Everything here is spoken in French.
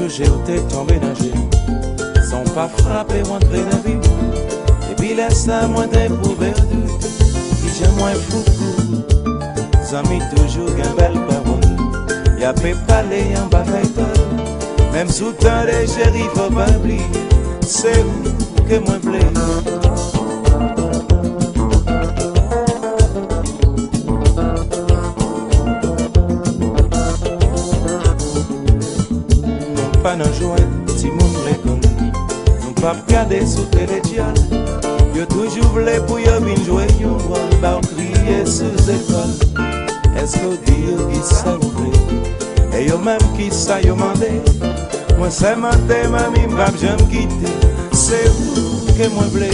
j'ai ou t'es tombé dans le sans pas frapper, rentrer dans la vie. Et puis laisse à moi d'éprouver qui j'ai moins fou. Amis toujours une belle parole. Y'a pas parler en bas même sous temps des chéris, faut pas oublier. C'est vous que moi plaît. Non pas dans jouet, si mon l'école. Non pas regarder sous télédial. Yo toujours voulu pour yo bien jouer yon rôle. Bah crier sous école. Est-ce que Dieu qui ça vous plaît? Et yo même qui ça yo mandé. Moi c'est menté, mamie, m'va j'aime quitter. C'est vous que moi voulez.